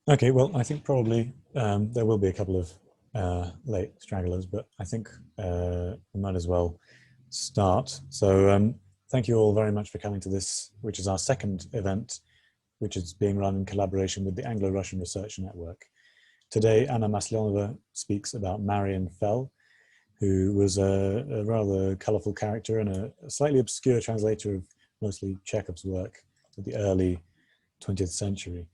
Okay, well, I think probably there will be a couple of late stragglers, but I think we might as well start. So thank you all very much for coming to this, which is our second event, which is being run in collaboration with the Anglo-Russian Research Network. Today, Anna Maslenova speaks about Marian Fell, who was a rather colourful character and a slightly obscure translator of mostly Chekhov's work of the early 20th century.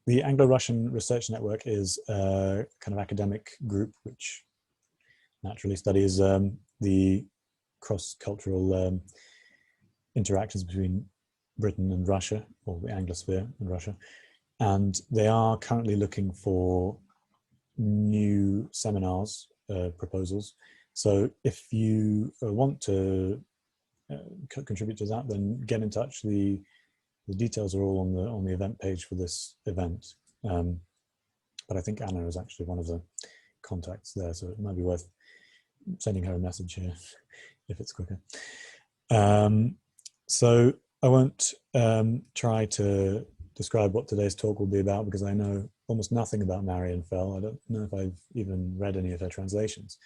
The Anglo-Russian Research Network is a kind of academic group which naturally studies the cross-cultural interactions between Britain and Russia, or the Anglosphere and Russia. And they are currently looking for new seminars, proposals. So if you want to contribute to that, then get in touch. The details are all on the event page for this event. But I think Anna is actually one of the contacts there, so it might be worth sending her a message here if it's quicker. So I won't try to describe what today's talk will be about, because I know almost nothing about Marian Fell. I don't know if I've even read any of her translations.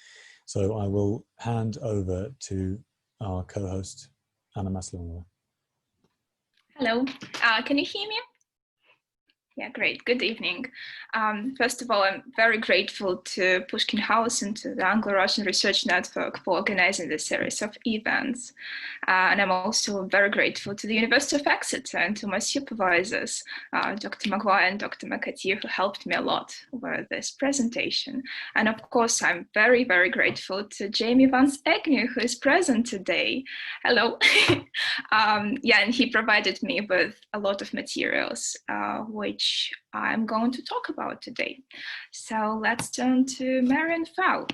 So I will hand over to our co-host, Anna Maslenova. Hello, can you hear me? Yeah, great. Good evening. First of all, I'm very grateful to Pushkin House and to the Anglo-Russian Research Network for organizing this series of events. And I'm also very grateful to the University of Exeter and to my supervisors, Dr. Maguire and Dr. McAtee, who helped me a lot with this presentation. And of course, I'm very, very grateful to Jamie Vance Agnew, who is present today. Hello. Yeah, and he provided me with a lot of materials, which I'm going to talk about today. So let's turn to Marian Fell,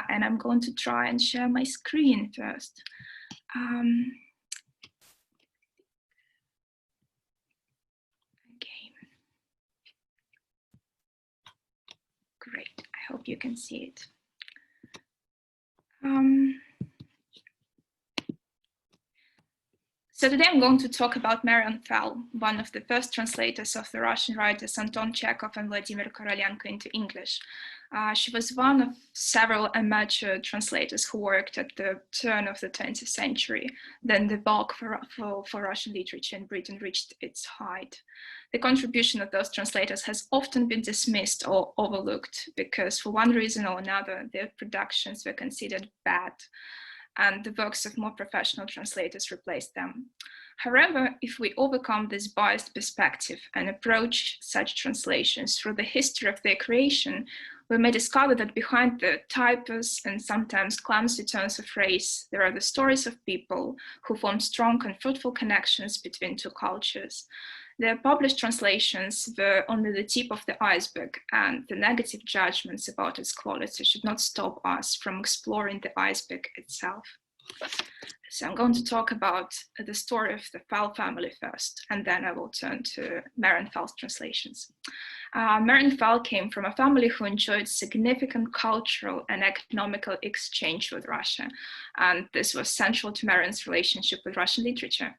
and I'm going to try and share my screen first. Okay. Great, I hope you can see it. So today I'm going to talk about Marion Fell, one of the first translators of the Russian writers Anton Chekhov and Vladimir Korolenko into English. She was one of several amateur translators who worked at the turn of the 20th century. Then the bulk for Russian literature in Britain reached its height. The contribution of those translators has often been dismissed or overlooked because for one reason or another, their productions were considered bad, and the works of more professional translators replaced them. However, if we overcome this biased perspective and approach such translations through the history of their creation, we may discover that behind the typos and sometimes clumsy turns of phrase, there are the stories of people who formed strong and fruitful connections between two cultures. Their published translations were only the tip of the iceberg, and the negative judgments about its quality should not stop us from exploring the iceberg itself. So I'm going to talk about the story of the Fell family first, and then I will turn to Marian Fell's translations. Marian Fell came from a family who enjoyed significant cultural and economical exchange with Russia, and this was central to Marian's relationship with Russian literature.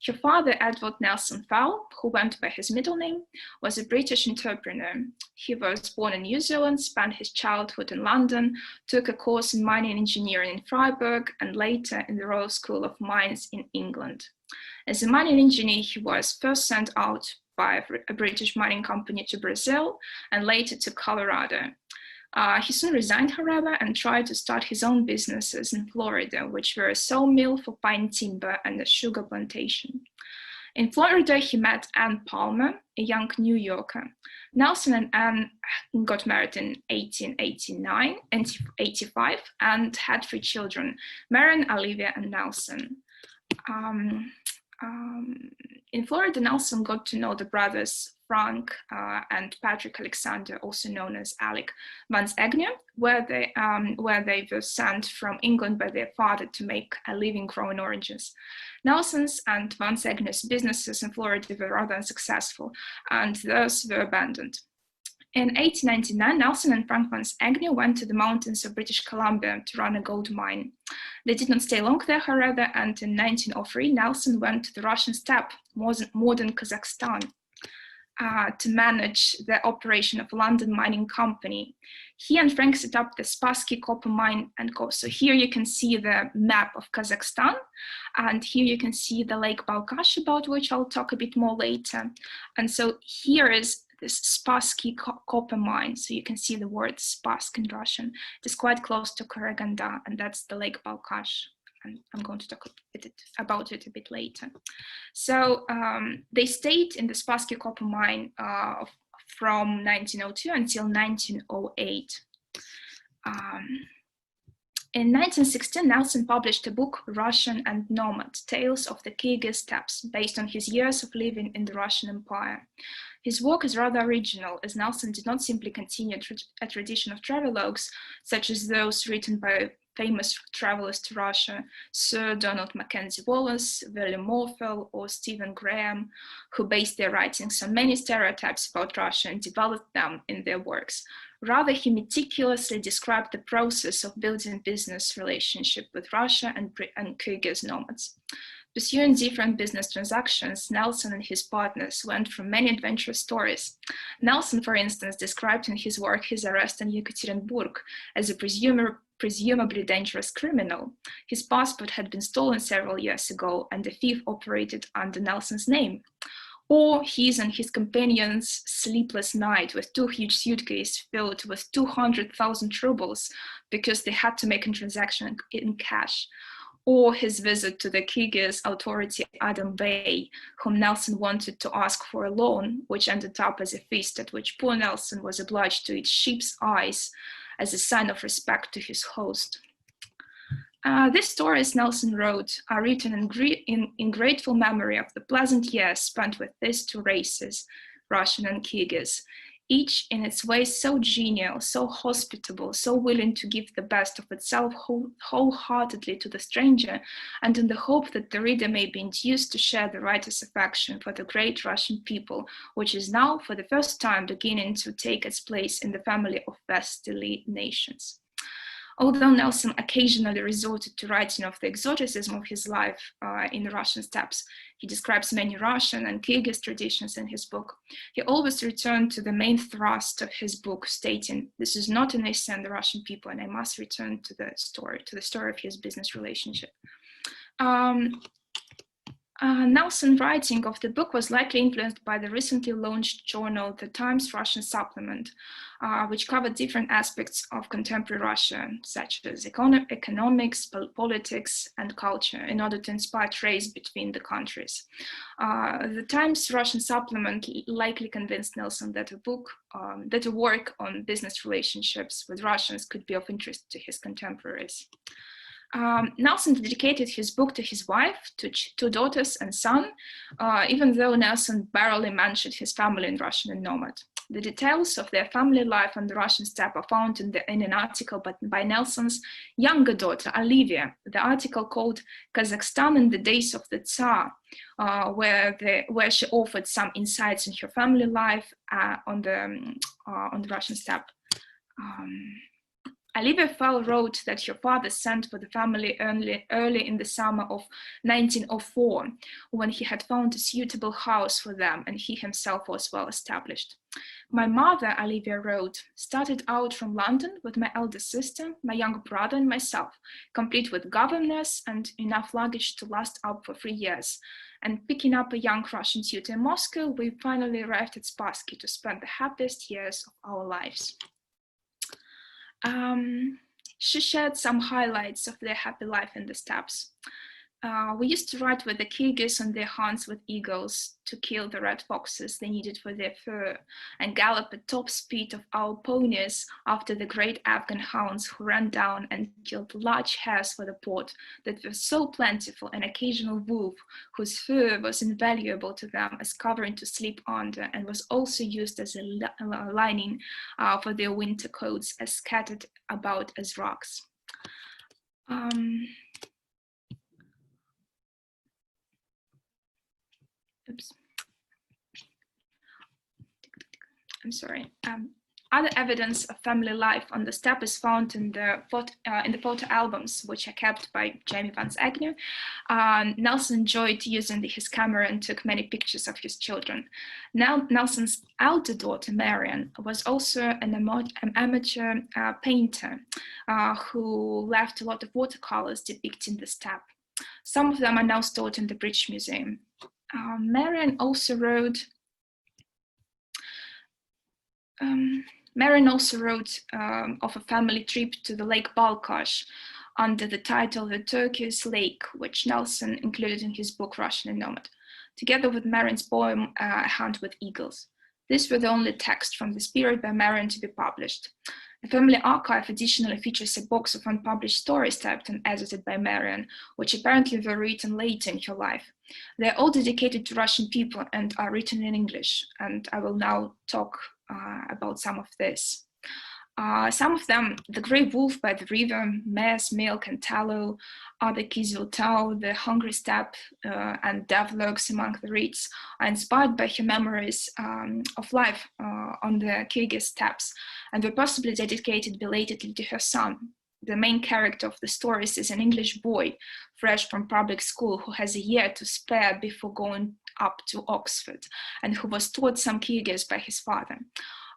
Her father, Edward Nelson Fell, who went by his middle name, was a British entrepreneur. He was born in New Zealand, spent his childhood in London, took a course in mining engineering in Freiburg, and later in the Royal School of Mines in England. As a mining engineer, he was first sent out by a British mining company to Brazil and later to Colorado. He soon resigned, however, and tried to start his own businesses in Florida, which were a sawmill for pine timber and a sugar plantation. In Florida, he met Anne Palmer, a young New Yorker. Nelson and Anne got married in 1889 and 85 and had 3 children, Marion, Olivia, and Nelson. In Florida, Nelson got to know the brothers Frank and Patrick Alexander, also known as Alec Vance Agnew, where they were sent from England by their father to make a living growing oranges. Nelson's and Vance Agnew's businesses in Florida were rather unsuccessful, and thus were abandoned. In 1899, Nelson and Frank Vance Agnew went to the mountains of British Columbia to run a gold mine. They did not stay long there, however, and in 1903, Nelson went to the Russian steppe, modern Kazakhstan. to manage the operation of a London mining company. He and Frank set up the Spassky copper mine and co. So here you can see the map of Kazakhstan, and here you can see the Lake Balkhash, about which I'll talk a bit more later. And so here is this Spassky copper mine. So you can see the word Spassk in Russian. It is quite close to Karaganda, and that's the Lake Balkhash. And I'm going to talk about it a bit later. So they stayed in the Spassky copper mine from 1902 until 1908. In 1916, Nelson published a book, Russian and Nomad, Tales of the Kirghiz Steppes, based on his years of living in the Russian Empire. His work is rather original, as Nelson did not simply continue a tradition of travelogues, such as those written by famous travelers to Russia, Sir Donald Mackenzie Wallace, William Morphell, or Stephen Graham, who based their writings on many stereotypes about Russia and developed them in their works. Rather, he meticulously described the process of building business relationship with Russia and Kyrgyz nomads. Pursuing different business transactions, Nelson and his partners went through many adventurous stories. Nelson, for instance, described in his work his arrest in Yekaterinburg as a presumably dangerous criminal. His passport had been stolen several years ago, and the thief operated under Nelson's name. Or his and his companions' sleepless night with 2 huge suitcases filled with 200,000 rubles because they had to make a transaction in cash. Or his visit to the Kyrgyz authority Adam Bey, whom Nelson wanted to ask for a loan, which ended up as a feast at which poor Nelson was obliged to eat sheep's eyes as a sign of respect to his host. These stories Nelson wrote are written in grateful memory of the pleasant years spent with these 2 races, Russian and Kyrgyz, each in its way so genial, so hospitable, so willing to give the best of itself wholeheartedly to the stranger, and in the hope that the reader may be induced to share the writer's affection for the great Russian people, which is now for the first time beginning to take its place in the family of westerly nations. Although Nelson occasionally resorted to writing of the exoticism of his life in the Russian steppes, he describes many Russian and Kyrgyz traditions in his book. He always returned to the main thrust of his book, stating, "This is not an essay on the Russian people, and I must return to the story of his business relationship." Nelson's writing of the book was likely influenced by the recently launched journal, The Times Russian Supplement, which covered different aspects of contemporary Russia, such as economics, politics, and culture, in order to inspire trade between the countries. The Times Russian Supplement likely convinced Nelson that a work on business relationships with Russians could be of interest to his contemporaries. Nelson dedicated his book to his wife, to 2 daughters and son, even though Nelson barely mentioned his family in Russian and Nomad. The details of their family life on the Russian steppe are found in an article by Nelson's younger daughter, Olivia, the article called Kazakhstan in the Days of the Tsar, where she offered some insights in her family life on the Russian steppe. Olivia Fell wrote that her father sent for the family early in the summer of 1904, when he had found a suitable house for them and he himself was well established. My mother, Olivia wrote, started out from London with my elder sister, my younger brother and myself, complete with governess and enough luggage to last up for 3 years. And picking up a young Russian tutor in Moscow, we finally arrived at Spassky to spend the happiest years of our lives. She shared some highlights of their happy life in the steppes. We used to ride with the Kyrgyz on their hunts with eagles to kill the red foxes they needed for their fur, and gallop at top speed of our ponies after the great Afghan hounds who ran down and killed large hares for the pot that were so plentiful, and occasional wolf whose fur was invaluable to them as covering to sleep under, and was also used as a lining for their winter coats, as scattered about as rocks. Oops. I'm sorry. Other evidence of family life on the steppe is found in the photo albums, which are kept by Jamie Vance Agnew. Nelson enjoyed using his camera and took many pictures of his children. Now, Nelson's elder daughter, Marian, was also an amateur painter who left a lot of watercolors depicting the steppe. Some of them are now stored in the British Museum. Marian also wrote of a family trip to the Lake Balkhash under the title The Turquoise Lake, which Nelson included in his book Russian and Nomad, together with Marian's poem A Hunt with Eagles. These were the only texts from this period by Marian to be published. The family archive additionally features a box of unpublished stories typed and edited by Marian, which apparently were written late in her life. They are all dedicated to Russian people and are written in English, and I will now talk about some of this. Some of them, The Grey Wolf by the River, Mare's Milk and Tallow, Other Kizil Tau, The Hungry Steppe, and Devlogs Among the Reeds, are inspired by her memories of life on the Kirghiz steppes, and were possibly dedicated belatedly to her son. The main character of the stories is an English boy, fresh from public school, who has a year to spare before going up to Oxford, and who was taught some Kirghiz by his father.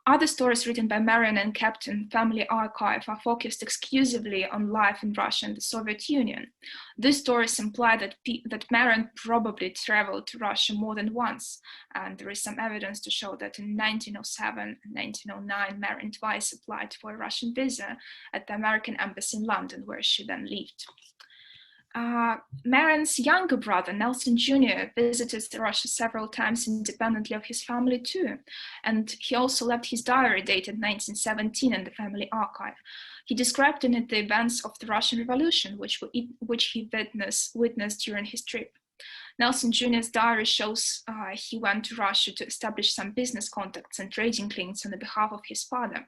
Other stories written by Marian and kept in family archive are focused exclusively on life in Russia and the Soviet Union. These stories imply that Marian probably traveled to Russia more than once, and there is some evidence to show that in 1907 and 1909, Marian twice applied for a Russian visa at the American Embassy in London, where she then lived. Marian's younger brother, Nelson Jr., visited Russia several times independently of his family too, and he also left his diary dated 1917 in the family archive. He described in it the events of the Russian Revolution, which he witnessed during his trip. Nelson Jr.'s diary shows he went to Russia to establish some business contacts and trading links on the behalf of his father.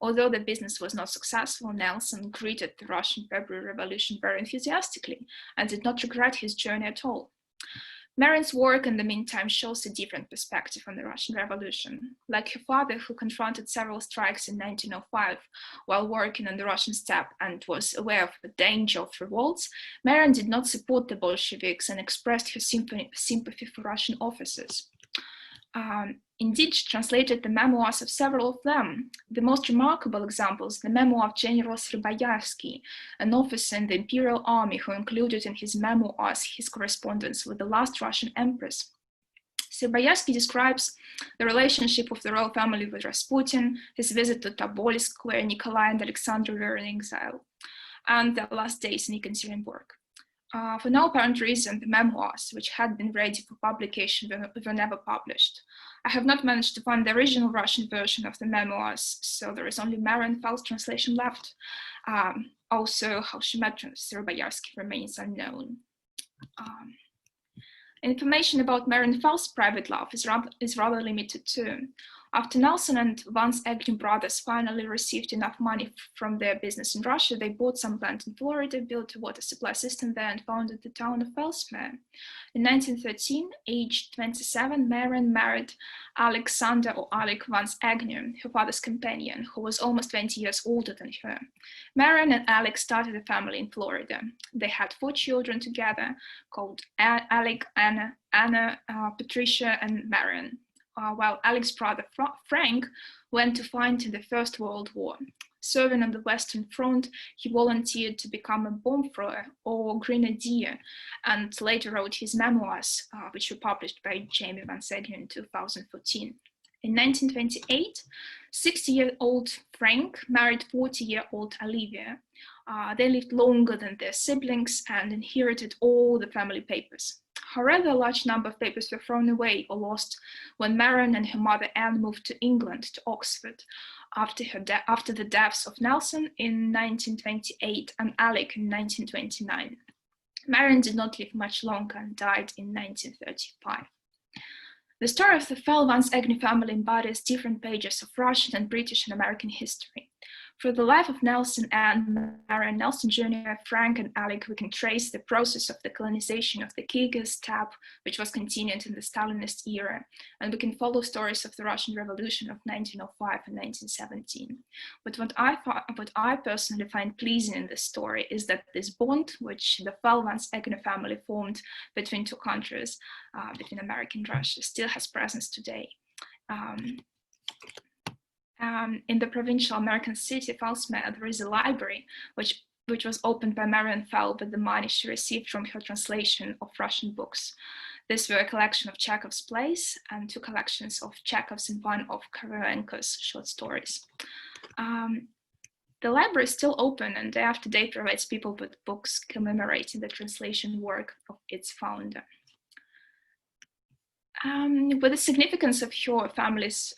Although the business was not successful, Nelson greeted the Russian February Revolution very enthusiastically and did not regret his journey at all. Marian's work in the meantime shows a different perspective on the Russian Revolution. Like her father, who confronted several strikes in 1905 while working on the Russian steppe and was aware of the danger of revolts, Marian did not support the Bolsheviks and expressed her sympathy for Russian officers. Indeed, she translated the memoirs of several of them. The most remarkable example is the memoir of General Sribayarsky, an officer in the Imperial Army who included in his memoirs his correspondence with the last Russian empress. Sribayarsky describes the relationship of the royal family with Rasputin, his visit to Tobolsk, where Nikolai and Alexander were in exile, and their last days in Ekaterinburg. For no apparent reason, the memoirs, which had been ready for publication, were never published. I have not managed to find the original Russian version of the memoirs, so there is only Marian Fell's translation left. Also, how she met Sribayarsky remains unknown. Information about Marian Fell's private life is rather limited too. After Nelson and Vance Agnew brothers finally received enough money from their business in Russia, they bought some land in Florida, built a water supply system there, and founded the town of Fellsmere. In 1913, aged 27, Marian married Alexander or Alec Vance Agnew, her father's companion, who was almost 20 years older than her. Marian and Alec started a family in Florida. They had 4 children together, called Alec, Anna, Patricia, and Marian. While Alec's brother Frank went to fight in the First World War. Serving on the Western Front, he volunteered to become a bomb thrower or grenadier, and later wrote his memoirs, which were published by Jamie Vance Agnew in 2014. In 1928, 60-year-old Frank married 40-year-old Olivia. They lived longer than their siblings and inherited all the family papers. However, a large number of papers were thrown away or lost when Marian and her mother Anne moved to England, to Oxford, after the deaths of Nelson in 1928 and Alec in 1929. Marian did not live much longer and died in 1935. The story of the Fell Vance Agnew family embodies different pages of Russian and British and American history. Through the life of Nelson and Marian Nelson Jr., Frank and Alec, we can trace the process of the colonization of the Kirghiz steppe, which was continued in the Stalinist era, and we can follow stories of the Russian Revolution of 1905 and 1917. But what I personally find pleasing in this story is that this bond, which the Fell-Vance-Egner family formed between two countries, between America and Russia, still has presence today. In the provincial American city of Ellesmere, there is a library which was opened by Marion Fell with the money she received from her translation of Russian books. These were a collection of Chekhov's plays and two collections of Chekhov's and one of Korolenko's short stories. The library is still open and day after day provides people with books commemorating the translation work of its founder. With the significance of her family's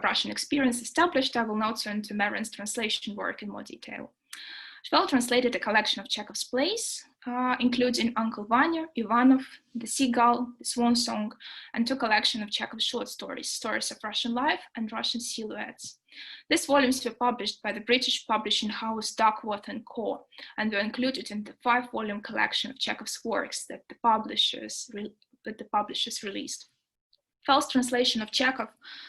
Russian experience established, I will now turn to Marion's translation work in more detail. Fell translated a collection of Chekhov's plays, including Uncle Vanya, Ivanov, The Seagull, The Swan Song, and two collections of Chekhov's short stories, Stories of Russian Life and Russian Silhouettes. These volumes were published by the British publishing house Duckworth & Co. and were included in the 5-volume collection of Chekhov's works that the publishers released. Fell's translation of Chekhov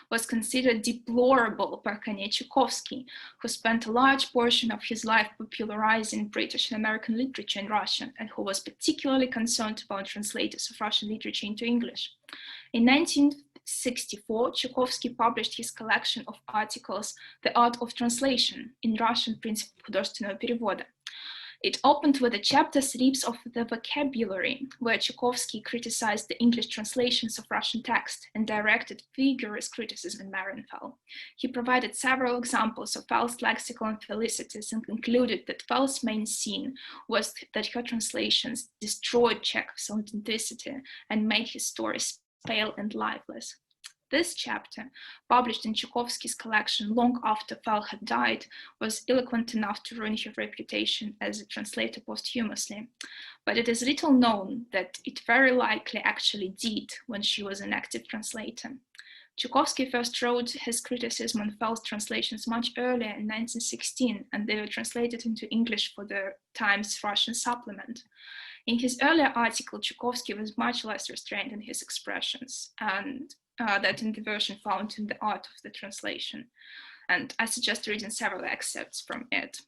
was considered deplorable by Kornei Chukovsky, who spent a large portion of his life popularizing British and American literature in Russian, and who was particularly concerned about translators of Russian literature into English. In 1964, Chukovsky published his collection of articles, The Art of Translation, in Russian Принцип художественного перевода. It opened with a chapter Slips of the Vocabulary, where Chukovsky criticized the English translations of Russian text and directed vigorous criticism in Marian Fell. He provided several examples of Fell's lexical infelicities and concluded that Fell's main sin was that her translations destroyed Chekhov's authenticity and made his stories pale and lifeless. This chapter, published in Chukovsky's collection long after Fell had died, was eloquent enough to ruin her reputation as a translator posthumously, but it is little known that it very likely actually did when she was an active translator. Chukovsky first wrote his criticism on Fell's translations much earlier in 1916, and they were translated into English for the Times Russian supplement. In his earlier article, Chukovsky was much less restrained in his expressions, and that in the version found in The Art of the Translation. And I suggest reading several excerpts from it.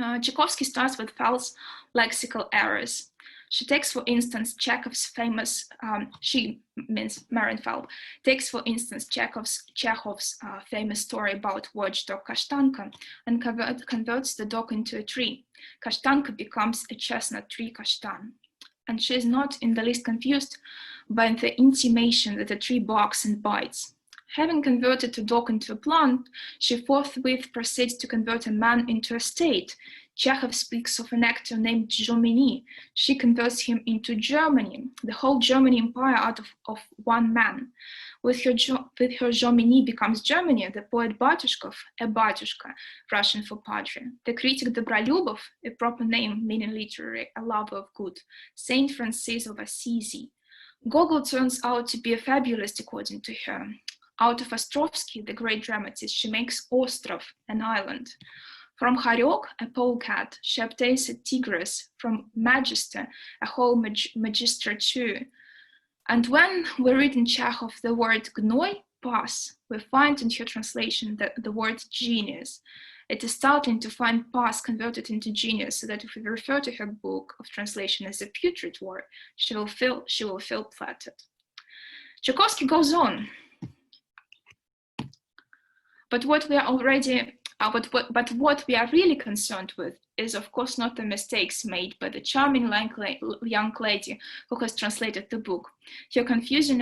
Chukovsky starts with Fell's lexical errors. She takes, for instance, Chekhov's famous, she means Marian Fell, takes, for instance, Chekhov's famous story about watchdog Kashtanka and converts the dog into a tree. Kashtanka becomes a chestnut tree kashtan. And she is not in the least confused by the intimation that a tree barks and bites. Having converted a dog into a plant, she forthwith proceeds to convert a man into a state. Chekhov speaks of an actor named Jomini. She converts him into Germany, the whole German empire out of one man. With her Jomini becomes Germany, the poet Batyushkov, a Batyushka, Russian for padre. The critic Dobrolubov, a proper name meaning literary, a lover of good, Saint Francis of Assisi. Gogol turns out to be a fabulist according to her. Out of Ostrovsky, the great dramatist, she makes Ostrov, an island. From Haryok, a polecat, she obtains a tigress. From Magister, a whole magistrature. And when we read in Chekhov the word gnoi, pass, we find in her translation the word genius. It is startling to find pass converted into genius, so that if we refer to her book of translation as a putrid word, she will feel flattered. Chukovsky goes on. But what we are really concerned with is, of course, not the mistakes made by the charming young lady who has translated the book. Her confusion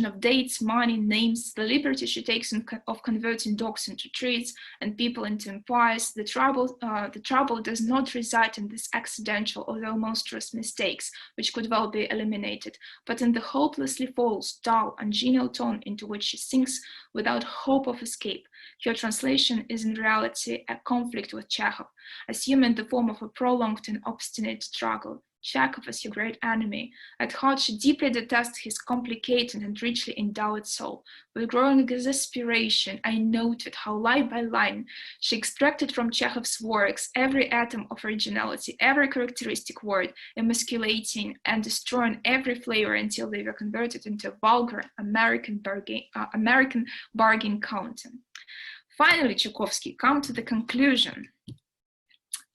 of dates, money, names, the liberty she takes of converting dogs into trees and people into empires. The trouble does not reside in these accidental, although monstrous mistakes, which could well be eliminated, but in the hopelessly false, dull, ungenial tone into which she sinks without hope of escape. Her translation is in reality a conflict with Chekhov, assuming the form of a prolonged and obstinate struggle. Chekhov as her great enemy. At heart, she deeply detests his complicated and richly endowed soul. With growing exasperation, I noted how line by line she extracted from Chekhov's works every atom of originality, every characteristic word, emasculating and destroying every flavor until they were converted into vulgar American bargain content. Finally, Chukovsky comes to the conclusion.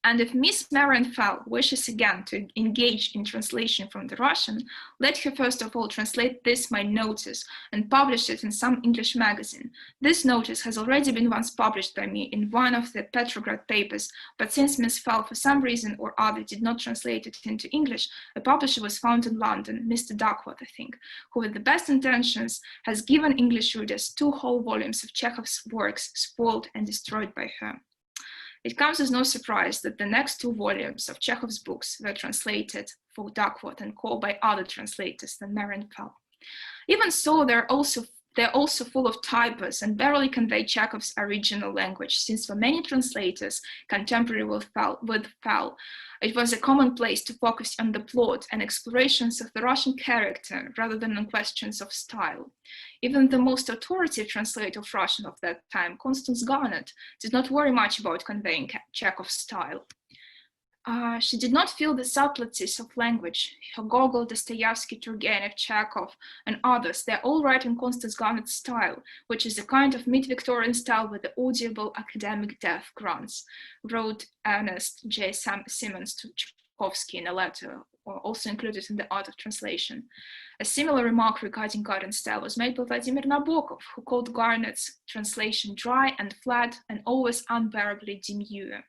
And if Miss Marian Fell wishes again to engage in translation from the Russian, let her first of all translate this my notice and publish it in some English magazine. This notice has already been once published by me in one of the Petrograd papers, but since Miss Fell for some reason or other did not translate it into English, a publisher was found in London, Mr. Duckworth, I think, who with the best intentions has given English readers 2 whole volumes of Chekhov's works spoiled and destroyed by her. It comes as no surprise that the next 2 volumes of Chekhov's books were translated for Duckworth and Co. by other translators than Marian Fell. Even so, they're also full of typos and barely convey Chekhov's original language, since for many translators contemporary with Fell, it was a commonplace to focus on the plot and explorations of the Russian character rather than on questions of style. Even the most authoritative translator of Russian of that time, Constance Garnett, did not worry much about conveying Chekhov's style. She did not feel the subtleties of language. Her Gogol, Dostoevsky, Turgenev, Chekhov, and others, they're all write in Constance Garnett's style, which is a kind of mid-Victorian style with the audible academic death grunts, wrote Ernest J. Simmons to Chukovsky in a letter, also included in the Art of Translation. A similar remark regarding Garnett's style was made by Vladimir Nabokov, who called Garnett's translation dry and flat and always unbearably demure.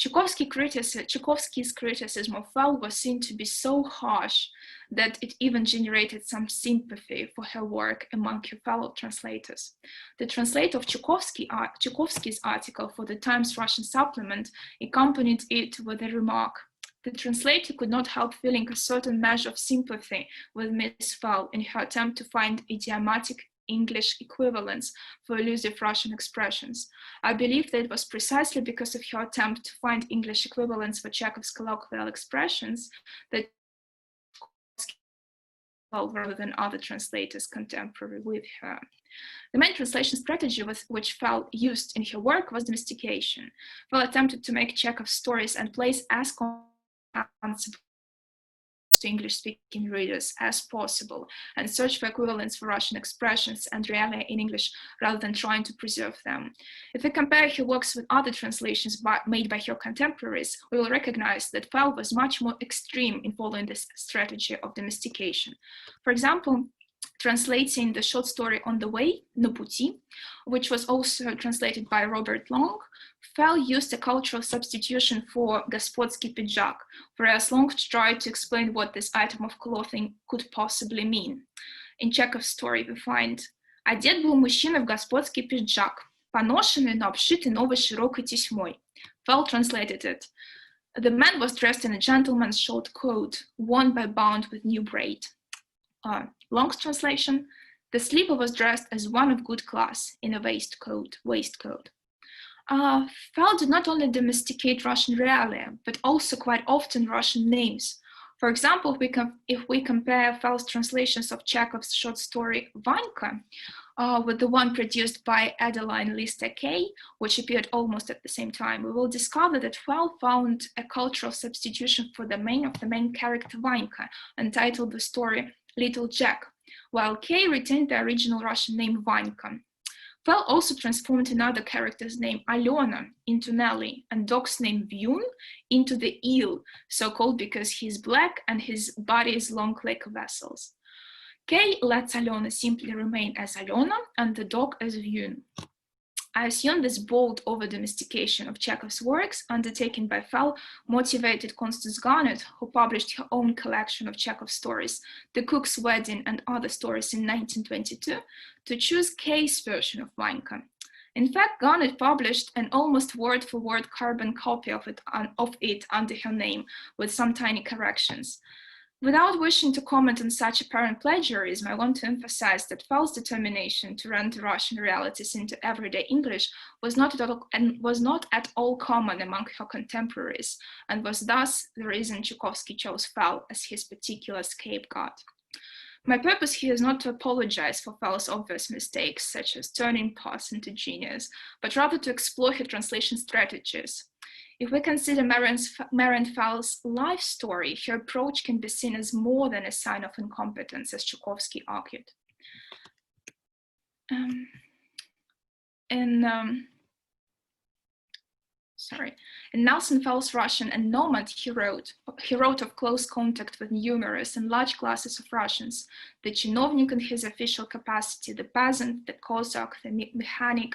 Chukovsky's criticism of Fell was seen to be so harsh that it even generated some sympathy for her work among her fellow translators. The translator of Chukovsky's article for the Times Russian supplement accompanied it with a remark. The translator could not help feeling a certain measure of sympathy with Miss Fell in her attempt to find idiomatic English equivalents for elusive Russian expressions. I believe that it was precisely because of her attempt to find English equivalents for Chekhov's colloquial expressions that rather than other translators contemporary with her. The main translation strategy which Fell used in her work was domestication. Fell attempted to make Chekhov's stories and plays as comprehensible to English-speaking readers as possible and search for equivalents for Russian expressions and realia in English rather than trying to preserve them. If we compare her works with other translations made by her contemporaries, we will recognize that Fell was much more extreme in following this strategy of domestication. For example, translating the short story On the Way, Na Puti, which was also translated by Robert Long, Fell used a cultural substitution for Gospodsky pidjak, whereas Long tried to explain what this item of clothing could possibly mean. In Chekhov's story, we find «Одет был мужчина в господский пиджак, поношенный, но обшитый новой широкой тесьмой». Fell translated it. The man was dressed in a gentleman's short coat, worn by bound with new braid. Long's translation, the sleeper was dressed as one of good class in a waistcoat. Fell did not only domesticate Russian realia, but also quite often Russian names. For example, if we compare Fell's translations of Chekhov's short story Vanka with the one produced by Adeline Lister Kay, which appeared almost at the same time, we will discover that Fell found a cultural substitution for the main character Vanka, and titled the story Little Jack, while Kay retained the original Russian name Vanka. Fell also transformed another character's name Alena into Nelly and dog's name Vyun into the eel, so called because he is black and his body is long like vessels. Kay lets Alena simply remain as Alena and the dog as Vyun. I assume this bold over-domestication of Chekhov's works, undertaken by Fell, motivated Constance Garnett, who published her own collection of Chekhov stories, The Cook's Wedding and Other Stories in 1922, to choose Kay's version of Vanka. In fact, Garnett published an almost word-for-word carbon copy of it under her name, with some tiny corrections. Without wishing to comment on such apparent plagiarism, I want to emphasize that Fell's determination to render Russian realities into everyday English was not at all common among her contemporaries, and was thus the reason Chukovsky chose Fell as his particular scapegoat. My purpose here is not to apologize for Fell's obvious mistakes, such as turning plots into genius, but rather to explore her translation strategies. If we consider Marian Fell's life story, her approach can be seen as more than a sign of incompetence, as Chukovsky argued. In Nelson Fell's Russian and Nomad, he wrote of close contact with numerous and large classes of Russians: the chinovnik in his official capacity, the peasant, the Cossack, the mechanic,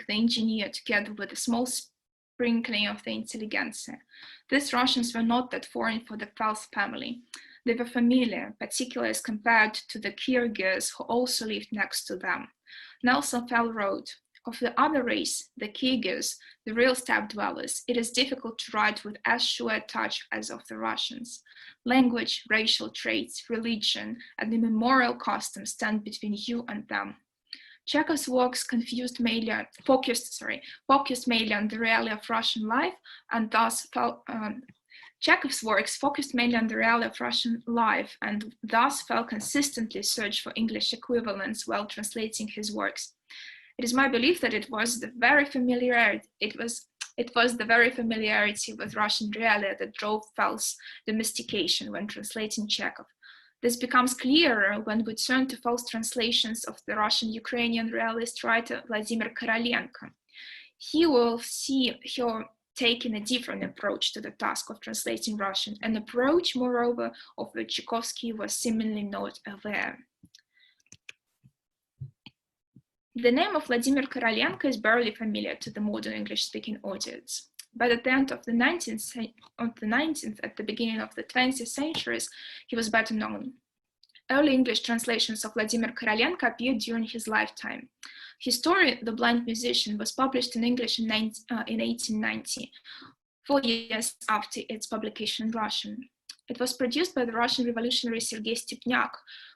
the engineer, together with a small sprinkling of the intelligentsia. These Russians were not that foreign for the Fell's family. They were familiar, particularly as compared to the Kirghiz, who also lived next to them. Nelson Fell wrote, "Of the other race, the Kirghiz, the real steppe dwellers, it is difficult to write with as sure a touch as of the Russians. Language, racial traits, religion, and immemorial customs stand between you and them." Chekhov's works focused mainly on the reality of Russian life, and thus Chekhov's works focused mainly on the reality of Russian life, and thus Fell consistently searched for English equivalents while translating his works. It is my belief that it was the very familiarity with Russian reality that drove Fell's domestication when translating Chekhov. This becomes clearer when we turn to Fell's translations of the Russian-Ukrainian realist writer Vladimir Korolenko. He will see her taking a different approach to the task of translating Russian, an approach, moreover, of which Chukovsky was seemingly not aware. The name of Vladimir Korolenko is barely familiar to the modern English-speaking audience. By the end of the 19th, at the beginning of the 20th centuries, he was better known. Early English translations of Vladimir Korolenko appeared during his lifetime. His story, The Blind Musician, was published in English in 1890, 4 years after its publication in Russian. It was produced by the Russian revolutionary Sergei Stepnyak,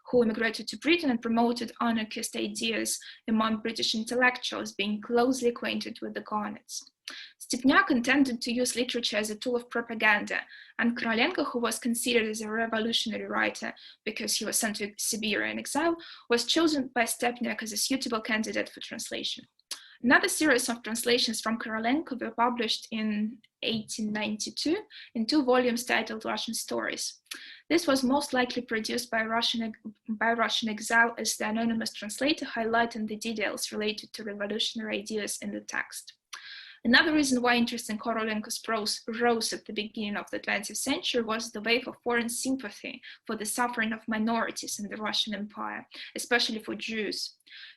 who immigrated to Britain and promoted anarchist ideas among British intellectuals, being closely acquainted with the Garnets. Stepnyak intended to use literature as a tool of propaganda, and Korolenko, who was considered as a revolutionary writer because he was sent to Siberia in exile, was chosen by Stepnyak as a suitable candidate for translation. Another series of translations from Korolenko were published in 1892 in 2 volumes titled Russian Stories. This was most likely produced by Russian exile as the anonymous translator, highlighting the details related to revolutionary ideas in the text. Another reason why interest in Korolenko's prose rose at the beginning of the 20th century was the wave of foreign sympathy for the suffering of minorities in the Russian Empire, especially for Jews.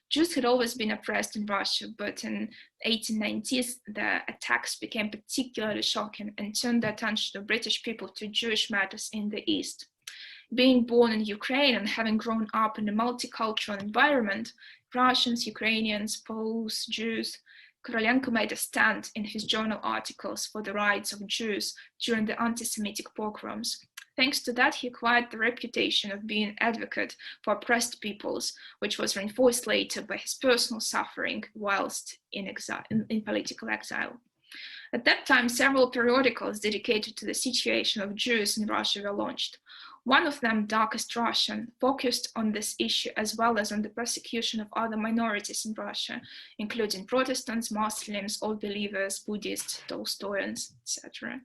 Jews had always been oppressed in Russia, but in the 1890s, the attacks became particularly shocking and turned the attention of British people to Jewish matters in the East. Being born in Ukraine and having grown up in a multicultural environment, Russians, Ukrainians, Poles, Jews, Korolenko made a stand in his journal articles for the rights of Jews during the anti-Semitic pogroms. Thanks to that, he acquired the reputation of being an advocate for oppressed peoples, which was reinforced later by his personal suffering whilst in political exile. At that time, several periodicals dedicated to the situation of Jews in Russia were launched. One of them, Darkest Russian, focused on this issue as well as on the persecution of other minorities in Russia, including Protestants, Muslims, Old Believers, Buddhists, Tolstoyans, etc.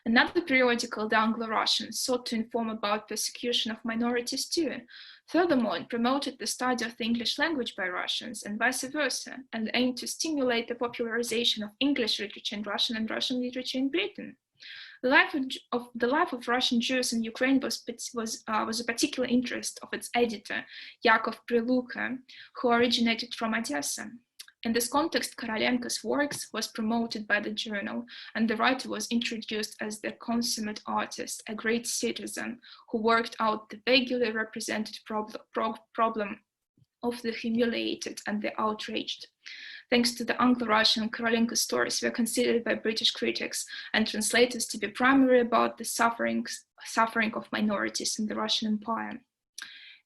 Another periodical, the Anglo-Russian, sought to inform about persecution of minorities too. Furthermore, it promoted the study of the English language by Russians and vice versa, and aimed to stimulate the popularization of English literature in Russian and Russian literature in Britain. The life of Russian Jews in Ukraine was a particular interest of its editor, Yakov Priluka, who originated from Odessa. In this context, Korolenko's works was promoted by the journal, and the writer was introduced as the consummate artist, a great citizen who worked out the vaguely represented problem of the humiliated and the outraged. thanks to the Anglo-Russian Korolenko stories, were considered by British critics and translators to be primarily about the suffering of minorities in the Russian Empire.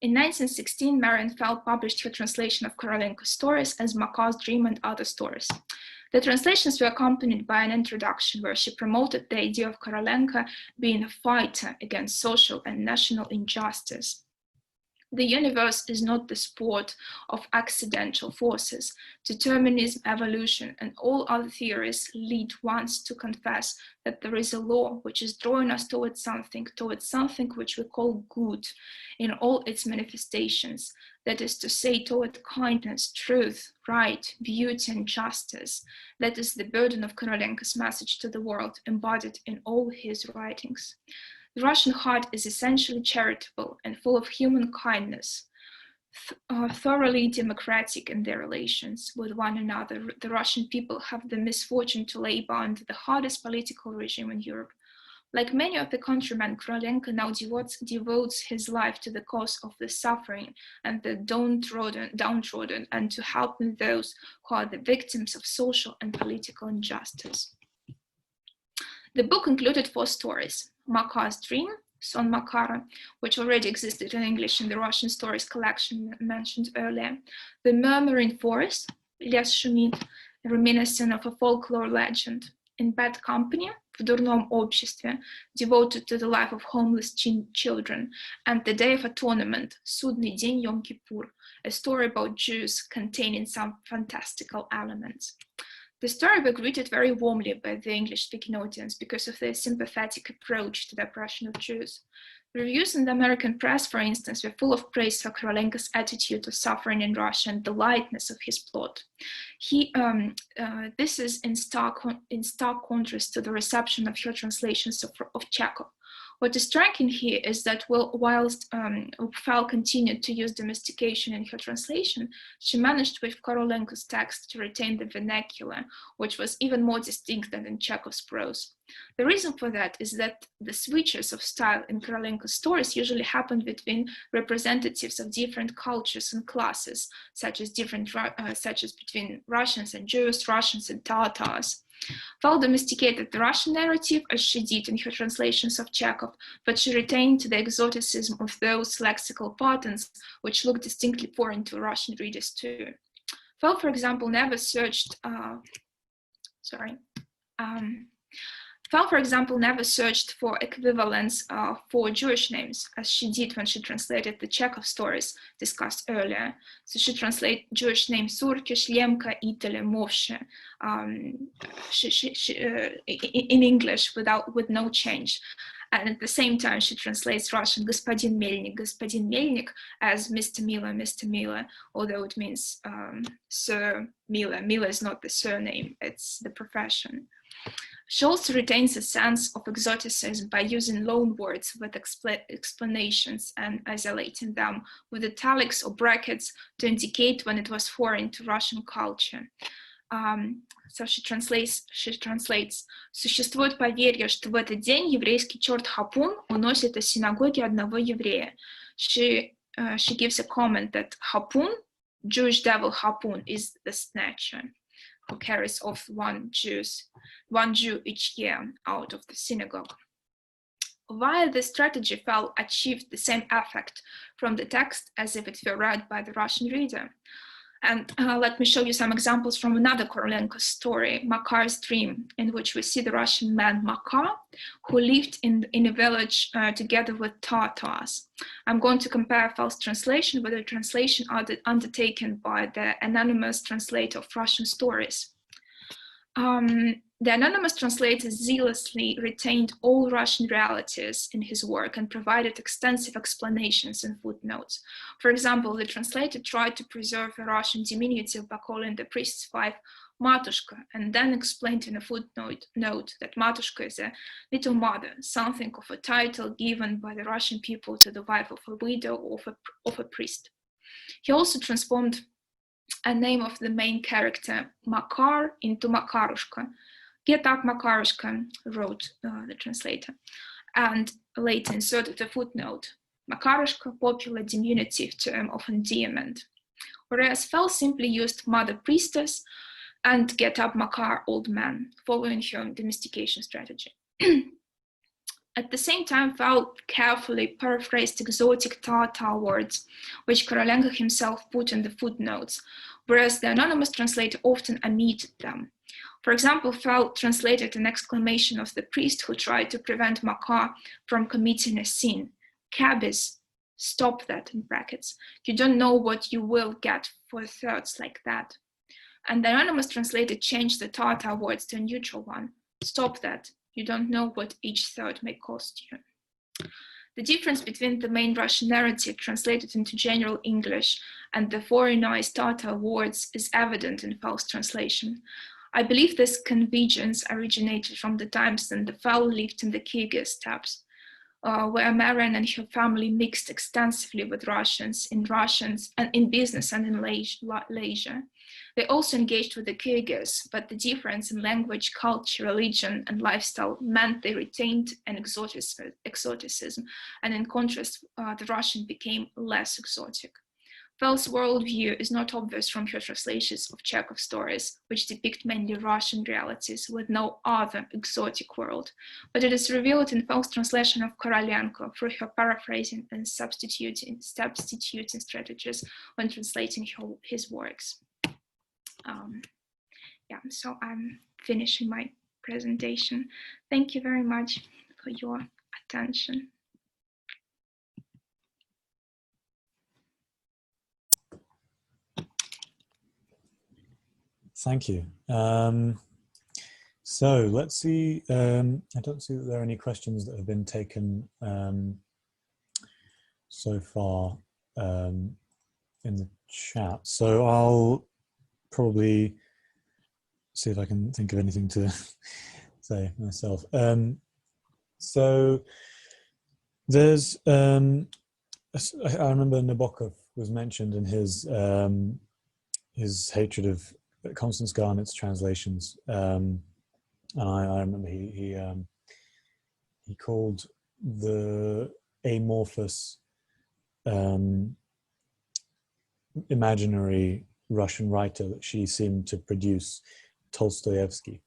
In 1916, Marian Fell published her translation of Korolenko stories as Makar's Dream and Other Stories. The translations were accompanied by an introduction where she promoted the idea of Korolenko being a fighter against social and national injustice. The universe is not the sport of accidental forces. Determinism, evolution, and all other theories lead one to confess that there is a law which is drawing us towards something which we call good in all its manifestations. That is to say, toward kindness, truth, right, beauty, and justice. That is the burden of Korolenko's message to the world, embodied in all his writings. The Russian heart is essentially charitable and full of human kindness, thoroughly democratic in their relations with one another. The Russian people have the misfortune to labor under the hardest political regime in Europe. Like many of the countrymen, Korolenko now devotes his life to the cause of the suffering and the downtrodden, and to helping those who are the victims of social and political injustice. The book included 4 stories: Makar's Dream, Son Makara, which already existed in English in the Russian stories collection mentioned earlier; The Murmuring Forest, Les Shumit, reminiscent of a folklore legend; In Bad Company, В дурном обществе, devoted to the life of homeless children; and The Day of Atonement, Судный день Yom Kippur, a story about Jews containing some fantastical elements. The story was greeted very warmly by the English-speaking audience because of their sympathetic approach to the oppression of Jews. Reviews in the American press, for instance, were full of praise for Korolenko's attitude to suffering in Russia and the lightness of his plot. This is in stark contrast to the reception of her translations of Chekhov. What is striking here is that whilst Fell continued to use domestication in her translation, she managed with Korolenko's text to retain the vernacular, which was even more distinct than in Chekhov's prose. The reason for that is that the switches of style in Korolenko's stories usually happened between representatives of different cultures and classes, such as between Russians and Jews, Russians and Tatars. Fell domesticated the Russian narrative, as she did in her translations of Chekhov, but she retained the exoticism of those lexical patterns which look distinctly foreign to Russian readers too. Fell, for example, never searched for equivalents for Jewish names, as she did when she translated the Chekhov stories discussed earlier. So she translated Jewish names Surkish, Lemka, Itale, Movshe in English with no change. And at the same time, she translates Russian Господин Melnik as Mr. Miller, although it means Sir Miller. Miller is not the surname, it's the profession. She also retains a sense of exoticism by using loan words with explanations and isolating them with italics or brackets to indicate when it was foreign to Russian culture. So she translates, существует поверье, что в этот день еврейский черт Хапун уносит из синагоги одного еврея. She gives a comment that Hapun, Jewish devil Hapun, is the snatcher who carries off one Jew each year out of the synagogue. Via this strategy, Fell achieved the same effect from the text as if it were read by the Russian reader. And let me show you some examples from another Korolenko story, Makar's Dream, in which we see the Russian man Makar, who lived in a village together with Tatars. I'm going to compare Fell's translation with a translation undertaken by the anonymous translator of Russian stories. The anonymous translator zealously retained all Russian realities in his work and provided extensive explanations and footnotes. For example, the translator tried to preserve a Russian diminutive by calling the priest's wife Matushka, and then explained in a footnote that Matushka is a little mother, something of a title given by the Russian people to the wife of a widow or of a priest. He also transformed a name of the main character, Makar, into Makarushka. Get up, Makarushka, wrote the translator, and later inserted a footnote, Makarushka, popular diminutive term of endearment. Whereas Fell simply used mother priestess, and Get Up Makar, Old Man, following her domestication strategy. At the same time, Fell carefully paraphrased exotic Tatar words, which Korolenko himself put in the footnotes, whereas the anonymous translator often omitted them. For example, Fell translated an exclamation of the priest who tried to prevent Makar from committing a sin. Kabis, stop that, in brackets. You don't know what you will get for thirds like that. And the anonymous translator changed the Tatar words to a neutral one. Stop that. You don't know what each third may cost you. The difference between the main Russian narrative translated into general English and the foreignized Tatar words is evident in Fell's translation. I believe this convergence originated from the times when the Fell lived in the Kirghiz steppes, where Marian and her family mixed extensively with Russians and in business and in leisure. They also engaged with the Kirghiz, but the difference in language, culture, religion, and lifestyle meant they retained an exoticism, and in contrast, the Russian became less exotic. Fell's worldview is not obvious from her translations of Chekhov stories, which depict mainly Russian realities with no other exotic world, but it is revealed in Fell's translation of Korolenko through her paraphrasing and substituting strategies when translating his works. So I'm finishing my presentation. Thank you very much for your attention. Thank you. So let's see. I don't see that there are any questions that have been taken so far in the chat. So I'll probably see if I can think of anything to say myself. So there's, I remember Nabokov was mentioned in his hatred of Constance Garnett's translations, and I remember he called the amorphous imaginary Russian writer that she seemed to produce Tolstoyevsky,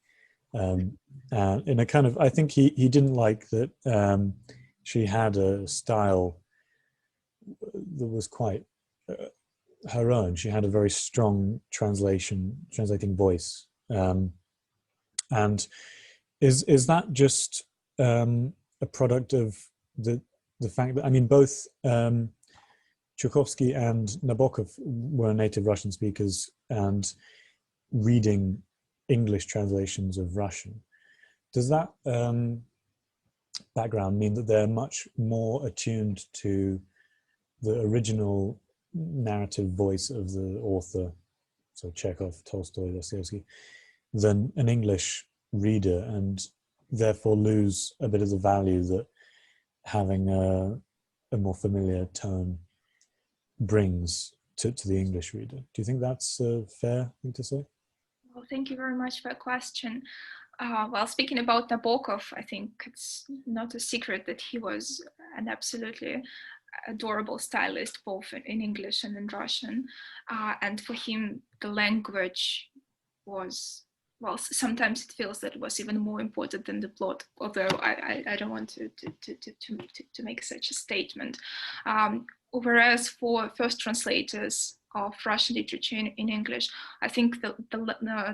in a kind of, I think he didn't like that she had a style that was quite her own. She had a very strong translating voice, and is that just a product of the fact that, I mean, both Chukovsky and Nabokov were native Russian speakers and reading English translations of Russian. Does that background mean that they're much more attuned to the original narrative voice of the author, so Chekhov, Tolstoy, Dostoevsky, than an English reader, and therefore lose a bit of the value that having a more familiar tone brings to the English reader? Do you think that's a fair thing to say? Well, thank you very much for the question. Well, speaking about Nabokov, I think it's not a secret that he was an absolutely adorable stylist, both in English and in Russian. And for him, the language was, well, sometimes it feels that it was even more important than the plot, although I don't want to make such a statement. Whereas for first translators of Russian literature in English, I think the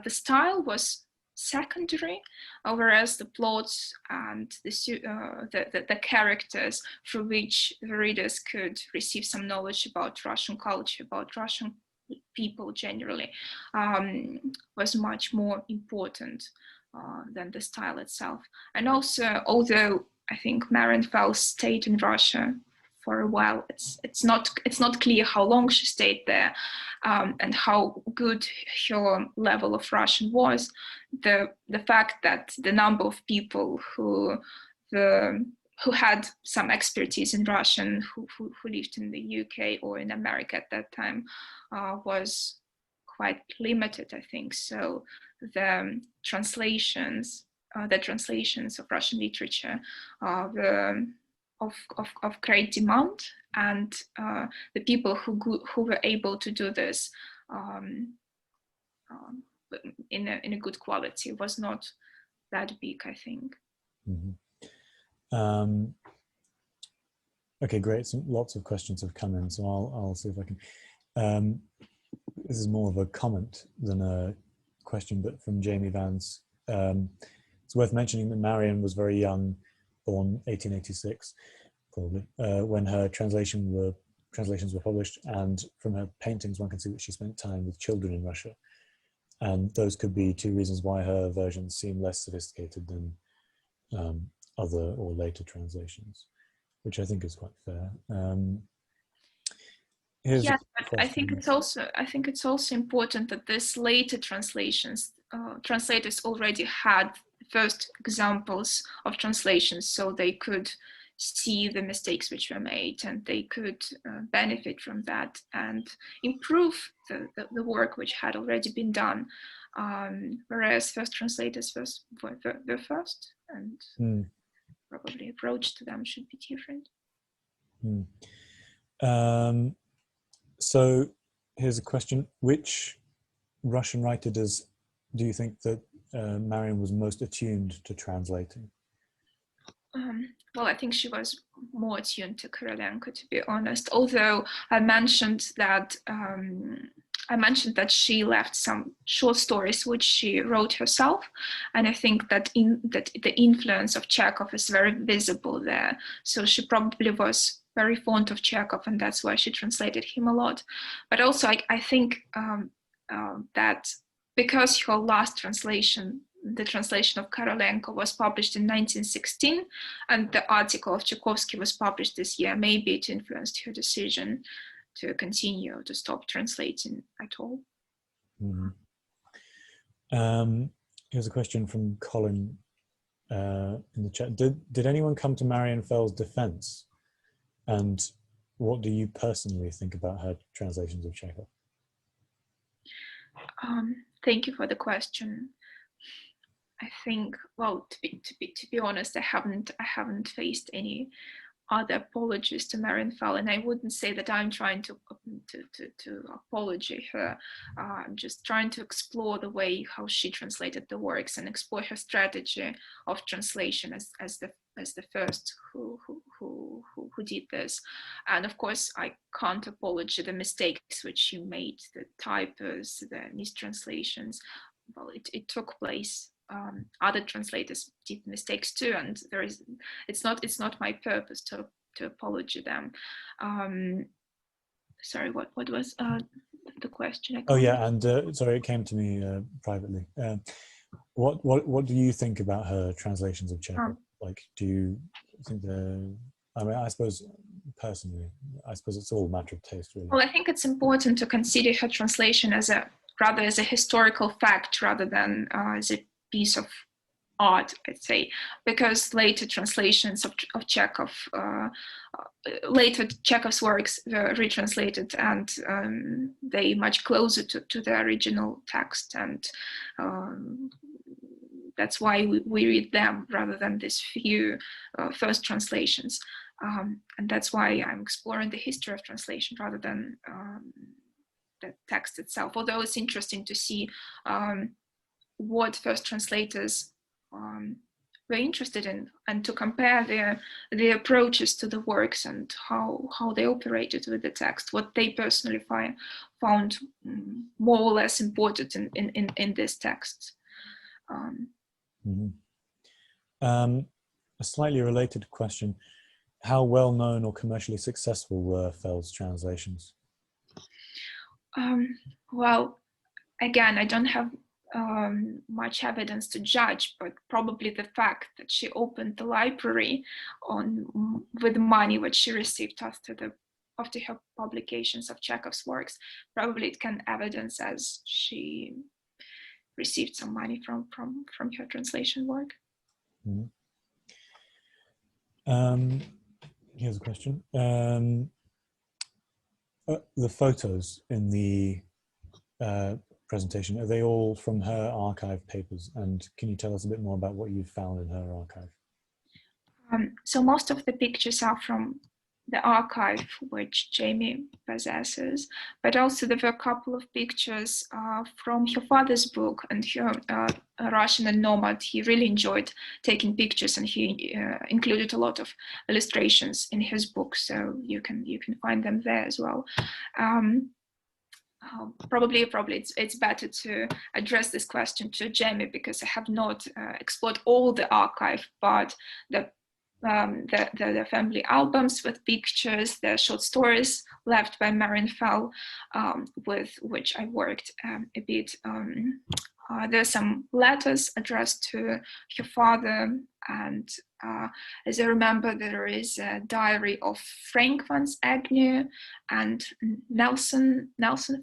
style was secondary, whereas the plots and the characters through which the readers could receive some knowledge about Russian culture, about Russian people generally, was much more important than the style itself. And also, although I think Marian Fell stayed in Russia for a while, it's not clear how long she stayed there, and how good her level of Russian was. The fact that the number of people who had some expertise in Russian, who lived in the UK or in America at that time, was quite limited, I think. So the translations of Russian literature were of great demand, and the people who were able to do this in a good quality. It was not that big, I think. Mm-hmm. Okay, great. So lots of questions have come in, so I'll see if I can. This is more of a comment than a question, but from Jamie Vance. It's worth mentioning that Marion was very young, born 1886, probably, when her translations were published, and from her paintings one can see that she spent time with children in Russia. And those could be two reasons why her versions seem less sophisticated than other or later translations, which I think is quite fair. Yeah, but I think it's also important that this later translations, translators already had first examples of translations, so they could see the mistakes which were made, and they could benefit from that and improve the work which had already been done. Whereas first translators were first, and probably approach to them should be different. So here's a question: which Russian writer do you think that Marion was most attuned to translating? Well, I think she was more attuned to Korolenko, to be honest. Although I mentioned that she left some short stories which she wrote herself, and I think that the influence of Chekhov is very visible there. So she probably was very fond of Chekhov, and that's why she translated him a lot. But also, I think that because her last translation, the translation of Korolenko, was published in 1916, and the article of Chukovsky was published this year, maybe it influenced her decision to continue, to stop translating at all. Here's a question from Colin in the chat. Did anyone come to Marian Fell's defense? And what do you personally think about her translations of Chekhov? Thank you for the question. I think, well, to be honest, I haven't faced any other apologies to Marian Fell, and I wouldn't say that I'm trying to apologize her. I'm just trying to explore the way how she translated the works and explore her strategy of translation as the first who did this. And of course, I can't apologize the mistakes which she made, the typos, the mistranslations. Well, it took place. Other translators did mistakes too, and it's not my purpose to apologize them. Sorry, what was the question? Oh yeah, and sorry, it came to me privately. What do you think about her translations of Chekhov? Like, do you think I mean, I suppose personally, it's all a matter of taste, really. Well, I think it's important to consider her translation as a historical fact rather than as a piece of art, I'd say, because later translations of Chekhov, later Chekhov's works were retranslated, and they much closer to the original text, and that's why we read them rather than these few first translations, and that's why I'm exploring the history of translation rather than the text itself. Although it's interesting to see what first translators were interested in, and to compare their approaches to the works and how they operated with the text, what they personally found more or less important in this text. A slightly related question: how well known or commercially successful were Fell's translations? Well, again, I don't have much evidence to judge, but probably the fact that she opened the library with money which she received after her publications of Chekhov's works, probably it can evidence as she received some money from her translation work. Here's a question. The photos in the presentation, are they all from her archive papers? And can you tell us a bit more about what you've found in her archive? So most of the pictures are from the archive which Jamie possesses, but also there were a couple of pictures from her father's book, and her Russian and Nomad. He really enjoyed taking pictures, and he included a lot of illustrations in his book, so you can find them there as well. Probably it's better to address this question to Jamie, because I have not explored all the archive, but the family albums with pictures, the short stories left by Marian Fell, with which I worked a bit. There's some letters addressed to her father, and as I remember, there is a diary of Frank van Agnew and Nelson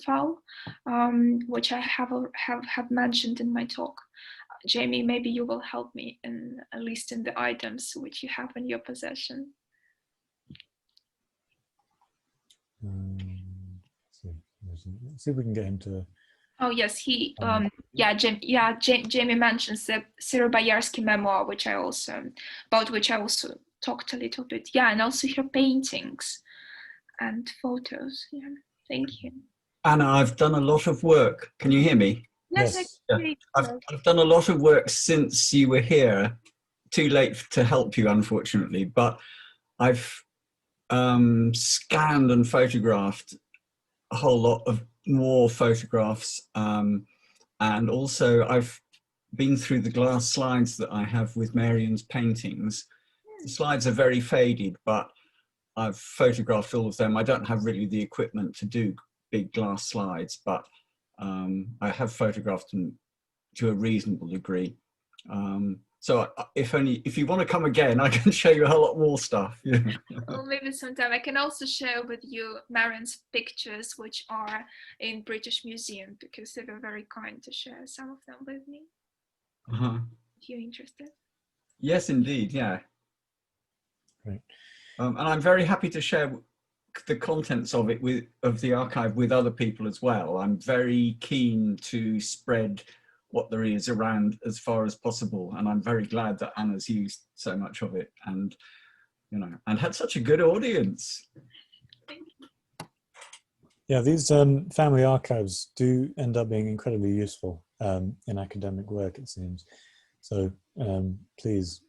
Fell, which I have mentioned in my talk. Jamie, maybe you will help me in listing the items which you have in your possession. Let's see if we can get him to. Oh yes, he. Jamie mentions the Syro-Boyarsky memoir, about which I also talked a little bit. Yeah, and also her paintings and photos. Yeah, thank you. Anna, I've done a lot of work. Can you hear me? Yes. Yeah. I've done a lot of work since you were here. Too late to help you, unfortunately, but I've scanned and photographed a whole lot of more photographs, and also I've been through the glass slides that I have with Marion's paintings. The slides are very faded, but I've photographed all of them. I don't have really the equipment to do big glass slides, but I have photographed them to a reasonable degree. So if you want to come again, I can show you a whole lot more stuff. Yeah. Well, maybe sometime. I can also share with you Marion's pictures, which are in British Museum, because they were very kind to share some of them with me. If you're interested. Yes, indeed. Yeah. Great. And I'm very happy to share the contents of it of the archive with other people as well. I'm very keen to spread what there is around as far as possible, and I'm very glad that Anna's used so much of it, and and had such a good audience. Yeah, these family archives do end up being incredibly useful in academic work, it seems. So please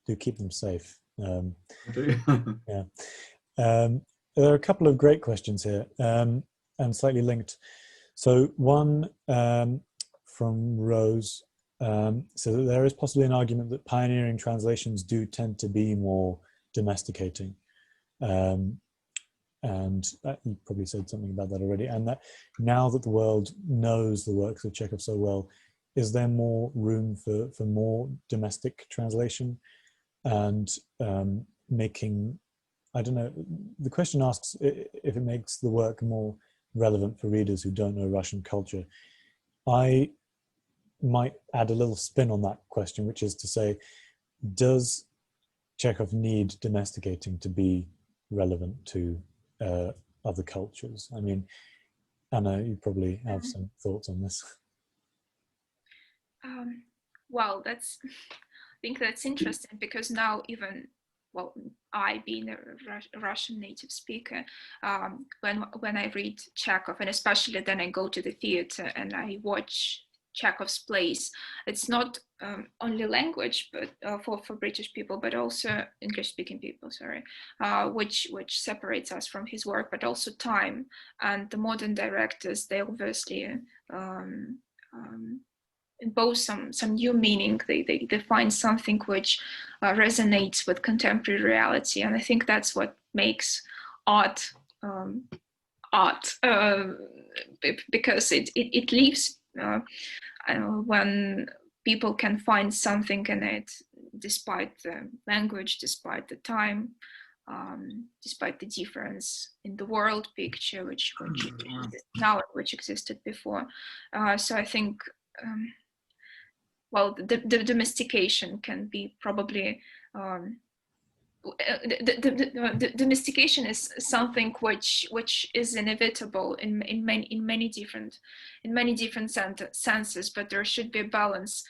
do keep them safe. Yeah. There are a couple of great questions here, and slightly linked. So one from Rose, so that there is possibly an argument that pioneering translations do tend to be more domesticating. And you probably said something about that already. And that now that the world knows the works of Chekhov so well, is there more room for more domestic translation and making, I don't know, the question asks if it makes the work more relevant for readers who don't know Russian culture. I might add a little spin on that question, which is to say, does Chekhov need domesticating to be relevant to other cultures? I mean, Anna, you probably have some thoughts on this. Well, I think that's interesting, because now even, well, I being a Russian native speaker, when I read Chekhov, and especially then I go to the theater and I watch Chekhov's plays, it's not only language, but for British people, but also English-speaking people, sorry, which separates us from his work, but also time. And the modern directors, they obviously impose some new meaning. They find something which resonates with contemporary reality, and I think that's what makes art because it leaves when people can find something in it, despite the language, despite the time, despite the difference in the world picture which exists now, which existed before. So I think, well, the domestication can be probably the domestication is something which is inevitable in many different senses, but there should be a balance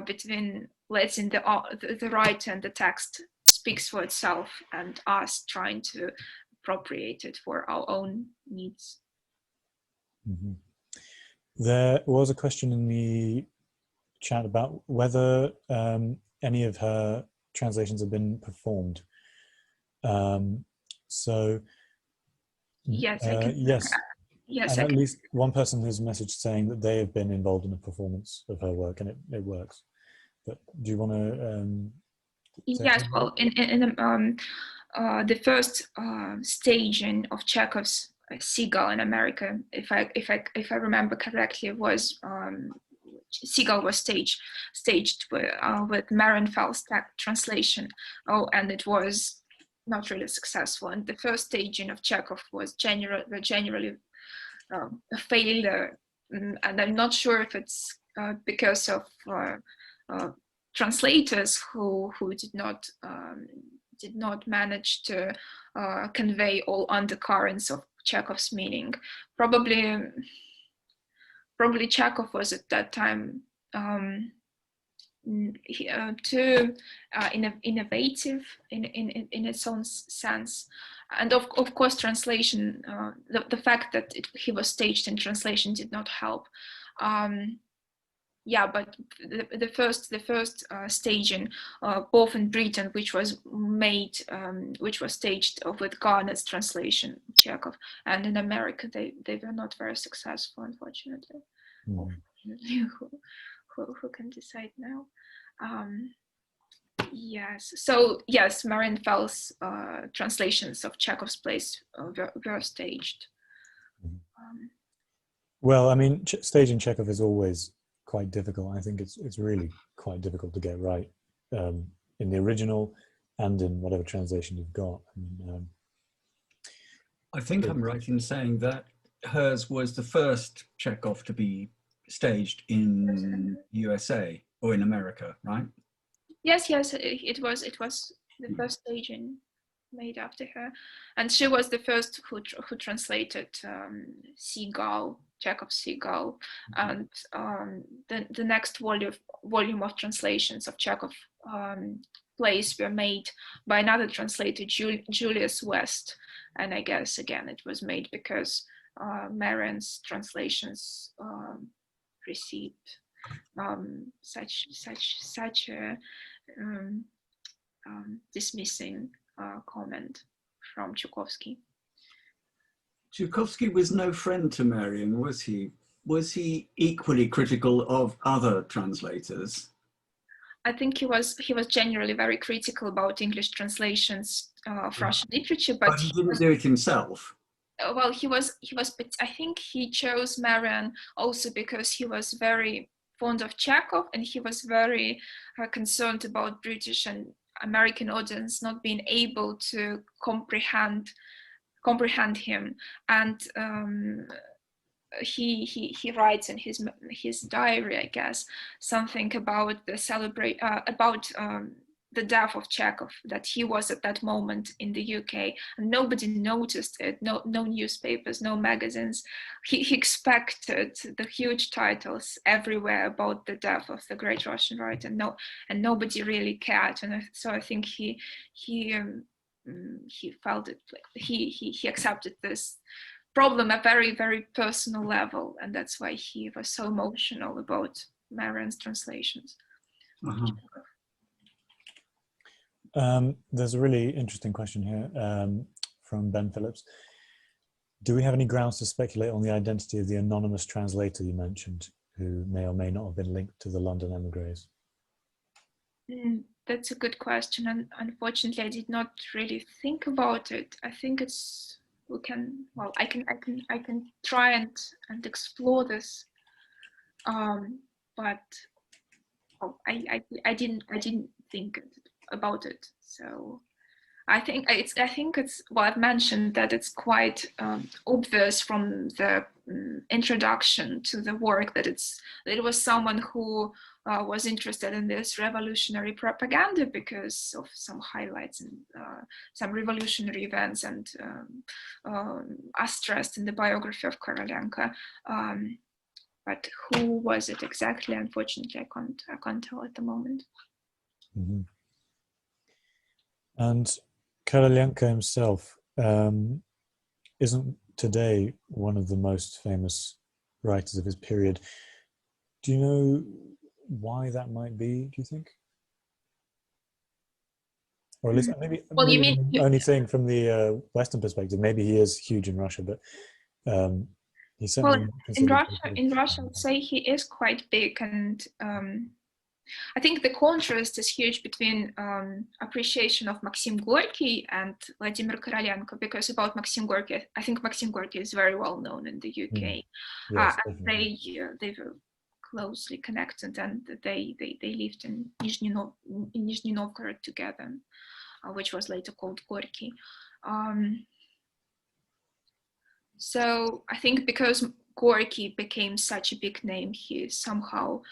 between letting the writer and the text speaks for itself, and us trying to appropriate it for our own needs. Mm-hmm. There was a question in the chat about whether any of her translations have been performed. So Yes, yes, yes, and at least one person has messaged saying that they have been involved in a performance of her work, and it works. But do you want to? Yes, well, in the first staging of Chekhov's Seagull in America, if I remember correctly, was Seagull was staged with Marian Fell's translation. Oh, and it was not really successful. And the first staging of Chekhov was generally a failure. And I'm not sure if it's because of translators who did not manage to convey all undercurrents of Chekhov's meaning. Probably Chekhov was at that time too innovative in its own sense, and of course translation. The fact that he was staged in translation did not help. Yeah, but the first staging, both in Britain, which was staged with Garnett's translation, Chekhov, and in America, they were not very successful, unfortunately. Mm. Who can decide now? Yes. So yes, Marion Fell's translations of Chekhov's plays were staged. Well, I mean, staging Chekhov is always quite difficult. I think it's really quite difficult to get right in the original and in whatever translation you've got. I think I'm right in saying that hers was the first Chekhov to be staged in USA or in America, right? Yes, it was the first staging made after her, and she was the first who translated Seagull, Chekhov's Seagull, and the next volume of translations of Chekhov plays were made by another translator, Julius West, and I guess again it was made because Marion's translations received such a dismissing comment from Chukovsky. Chukovsky was no friend to Marion, was he? Was he equally critical of other translators? I think he was generally very critical about English translations of Russian literature, but he didn't do it himself. Well, he was. I think he chose Marion also because he was very fond of Chekhov, and he was very concerned about British and American audience not being able to comprehend him, and he writes in his diary, I guess, something about the death of Chekhov, that he was at that moment in the UK and nobody noticed it, no newspapers, no magazines. He expected the huge titles everywhere about the death of the great Russian writer, and nobody really cared. And so I think he felt it, like he accepted this problem at a very, very personal level, and that's why he was so emotional about Marion's translations. There's a really interesting question here from Ben Phillips. Do we have any grounds to speculate on the identity of the anonymous translator you mentioned, who may or may not have been linked to the London emigres? That's a good question, and unfortunately I did not really think about it. I think I can try and explore this, but I didn't think about it. So I think it's well, I've mentioned that it's quite obvious from the introduction to the work that it was someone who was interested in this revolutionary propaganda because of some highlights and some revolutionary events, and as stressed in the biography of Korolenko. But who was it exactly? Unfortunately, I can't tell at the moment. Mm-hmm. And Korolenko himself isn't today one of the most famous writers of his period. Do you know why that might be, do you think? Or at least maybe, Well, you mean only saying from the Western perspective, maybe he is huge in Russia, but he's well, certainly considered. in Russia, I'd say he is quite big, and I think the contrast is huge between appreciation of Maxim Gorky and Vladimir Korolenko, because about Maxim Gorky, I think Maxim Gorky is very well known in the UK. Yes, they were closely connected, and they lived in Nizhny Novgorod together, which was later called Gorky. So I think because Gorky became such a big name, he somehow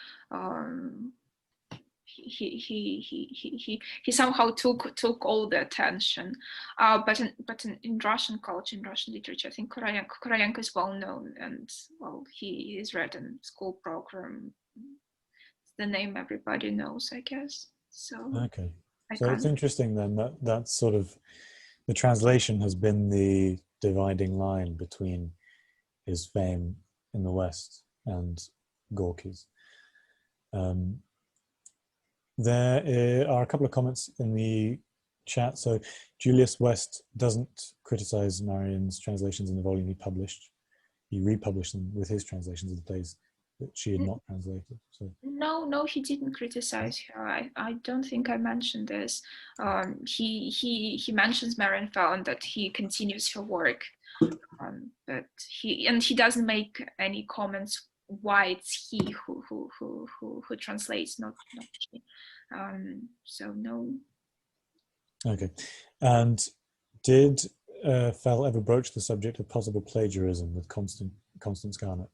he somehow took all the attention. But in Russian culture, in Russian literature, I think Korolenko is well known, and well, he is read in school program. It's the name everybody knows, I guess. So okay. So it's interesting then that that's sort of the translation has been the dividing line between his fame in the West and Gorky's. There are a couple of comments in the chat. So Julius West doesn't criticize Marion's translations in the volume he published. He republished them with his translations of the plays that she had not translated. So no, he didn't criticize her. I don't think I mentioned this. He mentions Marian Fell and that he continues her work, but he doesn't make any comments why it's he who translates, not she. So no. Okay, and did Fell ever broach the subject of possible plagiarism with Constance Garnett?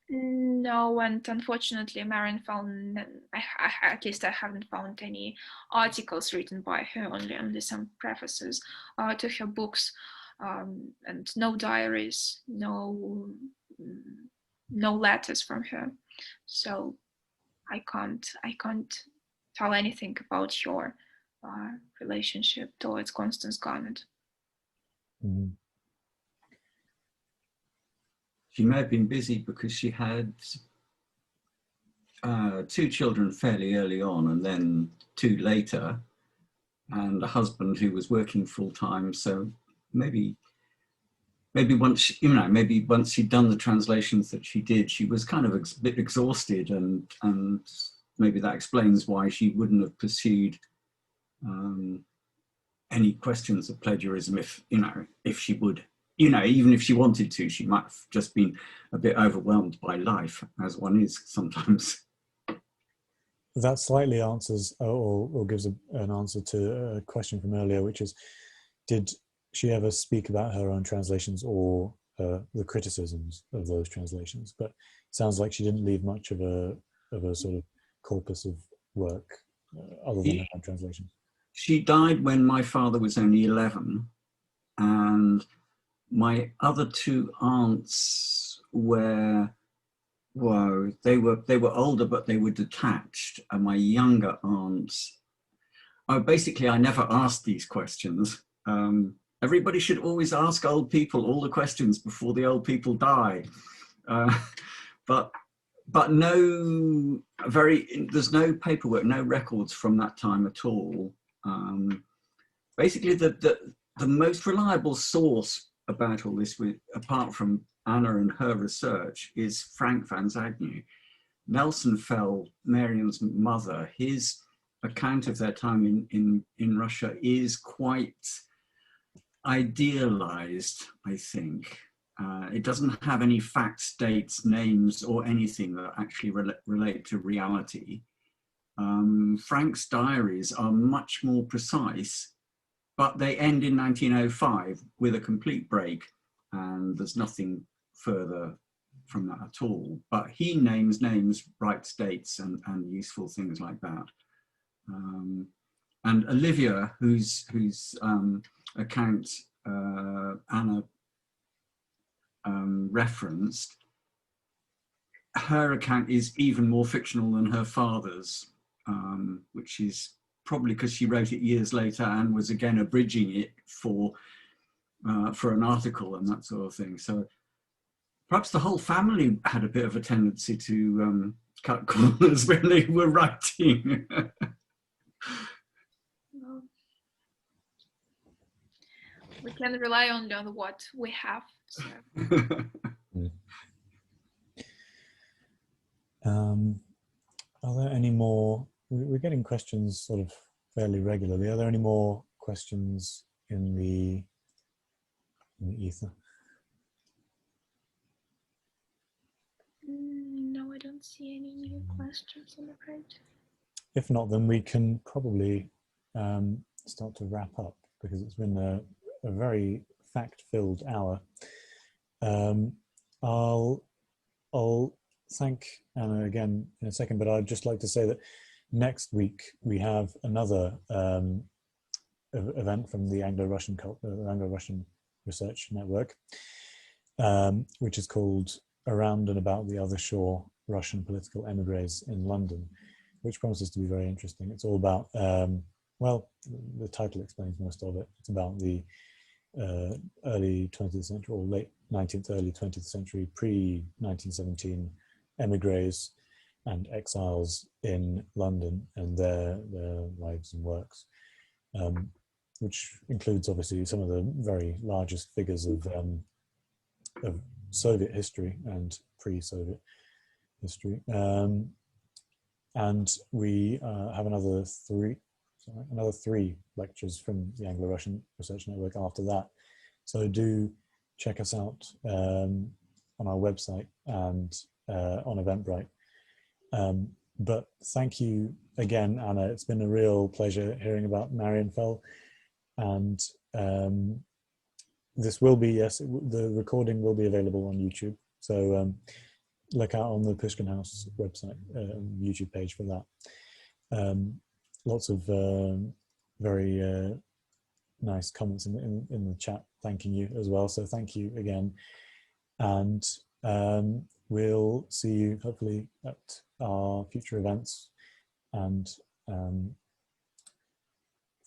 No, and unfortunately, Marion Fell, at least I haven't found any articles written by her, only some prefaces to her books, and no diaries, no letters from her. So I can't tell anything about your relationship towards Constance Garnett. Mm-hmm. She may have been busy because she had 2 children fairly early on, and then 2 later, and a husband who was working full time. So maybe once, maybe once she'd done the translations that she did, she was kind of a bit exhausted, and maybe that explains why she wouldn't have pursued any questions of plagiarism if she would. Even if she wanted to, she might have just been a bit overwhelmed by life, as one is sometimes. That slightly answers or gives an answer to a question from earlier, which is, did she ever speak about her own translations or the criticisms of those translations? But it sounds like she didn't leave much of a sort of corpus of work other than her own translations. She died when my father was only 11, and my other 2 aunts were they were older, but they were detached, and my younger aunts, basically I never asked these questions. Everybody should always ask old people all the questions before the old people die, but there's no paperwork, no records from that time at all. Basically the most reliable source about all this, apart from Anna and her research, is Frank van Zagnew. Nelson Fell, Marion's mother, his account of their time in Russia is quite idealized, I think. It doesn't have any facts, dates, names, or anything that actually relate to reality. Frank's diaries are much more precise, but they end in 1905 with a complete break, and there's nothing further from that at all. But he names names, writes dates, and useful things like that. And Olivia, whose account Anna referenced, her account is even more fictional than her father's, which is probably because she wrote it years later and was again abridging it for an article and that sort of thing. So perhaps the whole family had a bit of a tendency to cut corners when they were writing. Well, we can rely only on what we have. So. Are there any more? We're getting questions sort of fairly regularly. Are there any more questions in the ether? No, I don't see any new questions, I'm afraid. If not, then we can probably start to wrap up, because it's been a very fact-filled hour. I'll thank Anna again in a second, but I'd just like to say that next week we have another event from the Anglo-Russian Research Network, which is called Around and About the Other Shore, Russian Political Emigres in London, which promises to be very interesting. It's all about, well, the title explains most of it. It's about the early 20th century or late 19th, early 20th century, pre-1917 emigres and exiles in London and their lives and works, which includes obviously some of the very largest figures of Soviet history and pre-Soviet history. And we have another three lectures from the Anglo-Russian Research Network after that. So do check us out on our website and on Eventbrite. But thank you again, Anna. It's been a real pleasure hearing about Marian Fell. And this will be, yes, the recording will be available on YouTube. So look out on the Pushkin House website, YouTube page for that. Lots of very nice comments in the chat thanking you as well. So thank you again. And we'll see you hopefully at our future events. And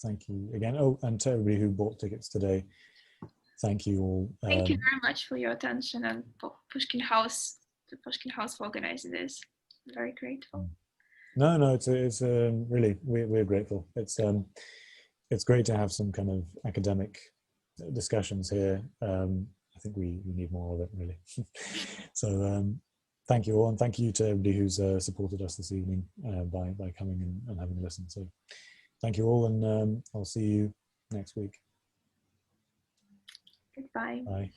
thank you again. Oh, and to everybody who bought tickets today, thank you all. Thank you very much for your attention and for Pushkin House, the Pushkin House for organizing this. Very grateful. No, it's really, we're grateful. It's great to have some kind of academic discussions here. I think we need more of it, really. So thank you all, and thank you to everybody who's supported us this evening by coming and having a listen. So thank you all, and I'll see you next week. Goodbye. Bye.